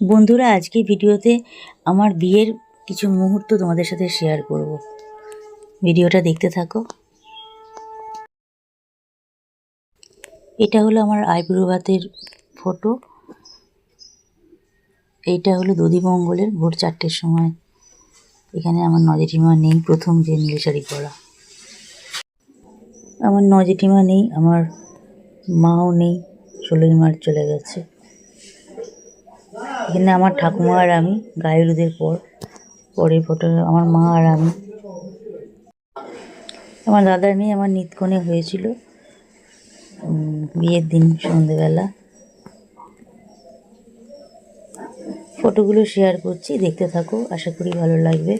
বন্ধুরা, আজকে ভিডিওতে আমার বিয়ের কিছু মুহূর্ত তোমাদের সাথে শেয়ার করব। ভিডিওটা দেখতে থাকো। এটা হলো আমার আইবুড়ো ভাতের ফটো। এইটা হলো দধিমঙ্গলের ভোর 4টের সময়। এখানে আমার নজেঠিমা নেই, প্রথম যে নীল শাড়ি পরা। আমার নজেঠিমা নেই, আমার মাও নেই, 16ই মার্চ চলে গেছে। এখানে আমার ঠাকুমা আর আমি গায়ে পরের ফটো আমার মা আর আমি। আমার দাদার মেয়ে আমার নিতকনে হয়েছিল বিয়ের দিন সন্ধেবেলা। ফটোগুলো শেয়ার করছি, দেখতে থাকো, আশা করি ভালো লাগবে।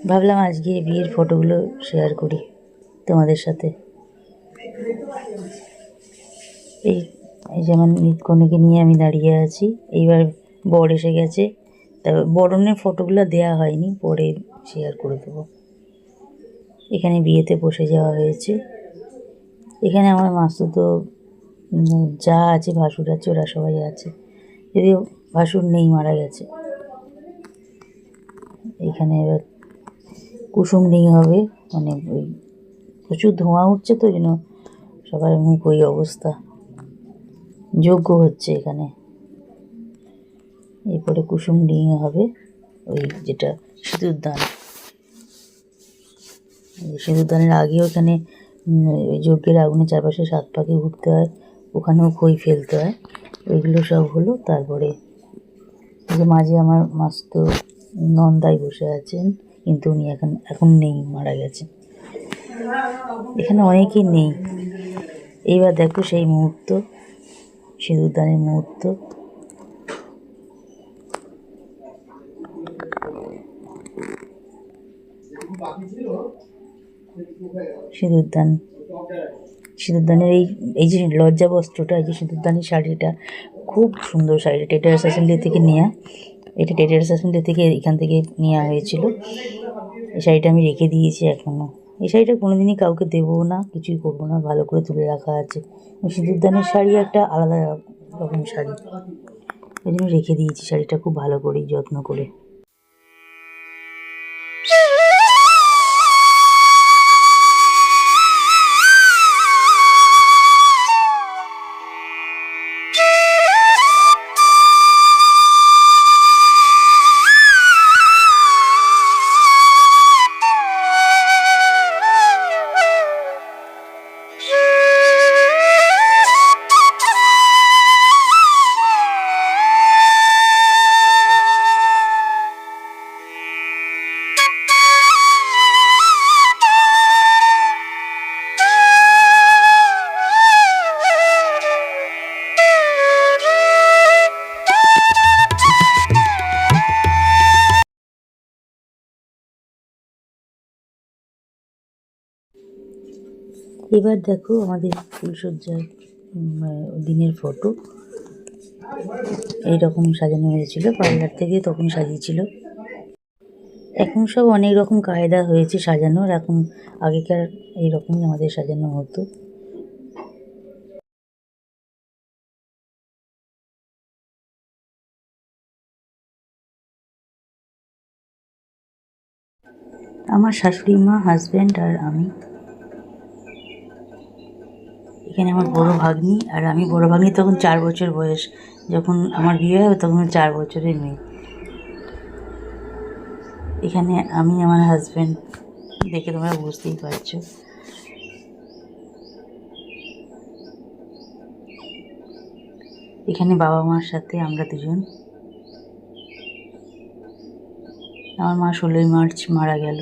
ভাবলাম আজকে বিয়ের ফটোগুলো শেয়ার করি তোমাদের সাথে। এই যেমন নিতকনেকে নিয়ে আমি দাঁড়িয়ে আছি। এইবার বর এসে গেছে, তবে বরণের ফটোগুলো দেয়া হয়নি, পরে শেয়ার করে দেবো। এখানে বিয়েতে বসে যাওয়া হয়েছে। এখানে আমার মাসুতো যা আছে, ভাসুর আছে, ওরা সবাই আছে, যদিও ভাসুর নেই, মারা গেছে। এখানে এবার কুসুম নেই হবে, মানে ওই প্রচুর ধোঁয়া উঠছে তো, যেন সবার মুখ ওই অবস্থা। যজ্ঞ হচ্ছে এখানে, এরপরে কুসুম নিয়ে হবে, ওই যেটা সিঁদুরদান। সিঁদুরদানের আগেও এখানে ওই যজ্ঞের আগুনে চারপাশে 7 পাকে ঘুরতে হয়, ওখানেও খই ফেলতে হয়। ওইগুলো সব হলো। তারপরে যে মাঝে আমার মাস্তো নন্দাই বসে আছেন, কিন্তু উনি এখন নেই, মারা গেছে। এখানে অনেকেই নেই। এইবার দেখো সেই মুহূর্ত, সিঁদুরদানের মুহূর্ত। সিঁদুরদানের এই যে লজ্জা বস্ত্রটা, এই যে সিঁদুরদানের শাড়িটা, খুব সুন্দর শাড়িটা। টেটার্স অ্যাসেম্বলি থেকে নেওয়া। এটা টেটার্স অ্যাসেম্বলি থেকে এখান থেকে নেওয়া হয়েছিল। এই শাড়িটা আমি রেখে দিয়েছি এখনও। এই শাড়িটা কোনোদিনই কাউকে দেবো না, কিছুই করবো না, ভালো করে তুলে রাখা আছে। সিঁদুরদানের শাড়ি একটা আলাদা রকম শাড়ি, ওই জন্য রেখে দিয়েছি শাড়িটা খুব ভালো করে, যত্ন করে। এবার দেখো আমাদের ফুলসজ্জার দিনের ফটো। এইরকম সাজানো হয়েছিল, পার্লার থেকে তখন সাজিয়েছিল। এখন সব অনেক রকম কায়দা হয়েছে সাজানোর, এখন আগেকার এইরকমই আমাদের সাজানো হতো। আমার শাশুড়ি মা, হাজব্যান্ড আর আমি। এখানে আমার বড় ভাগ্নি আর আমি। বড় ভাগ্নি তখন 4 বছর বয়স, যখন আমার বিয়ে হয় তখন 4 বছরের মেয়ে। এখানে আমি, আমার হাজব্যান্ড, দেখে তোমরা বুঝতেই পারছো। এখানে বাবা মার সাথে আমরা দুজন। আমার মা 16ই মার্চ মারা গেল।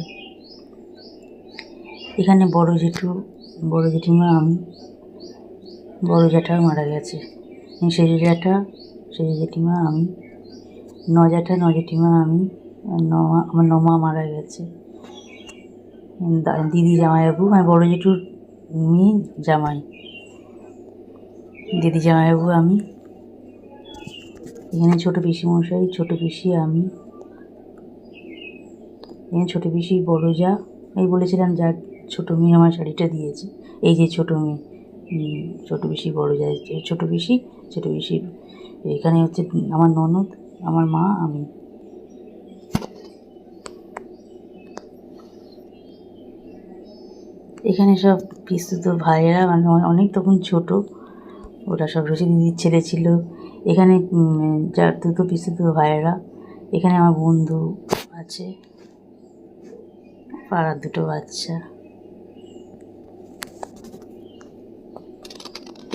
এখানে বড় জেঠু, বড় জেঠিমা, আমি। বড় জ্যাঠাও মারা গেছে। সেজ জ্যাঠা, সেজ জেঠিমা, আমি। নজ্যাঠা, নজেঠিমা, আমি। আমার নমা মারা গেছে। দিদি জামাইবাবু, মানে বড় জেঠুর মেয়ে জামাই, দিদি জামাইবাবু, আমি। এখানে ছোটো পিসিমশাই, ছোটো পিসি, আমি। এখানে ছোটো পিসি, বড় যা। এই বলেছিলাম যার ছোটো মেয়ে আমার শাড়িটা দিয়েছে, এই যে ছোটো মেয়ে, ছোটো পিসি, বড় যা, ছোটো পিসি, ছোটো পিসির এখানে হচ্ছে আমার ননদ, আমার মা, আমি। এখানে সব পিসতুতো ভাইয়েরা, মানে অনেক তখন ছোট, ওরা সব রশি দিদির ছেলে ছিল। এখানে যার দুটো পিসতুতো ভাইয়েরা। এখানে আমার বন্ধু আছে, পাড়ার দুটো বাচ্চা।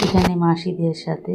এখানে মাসিদের সাথে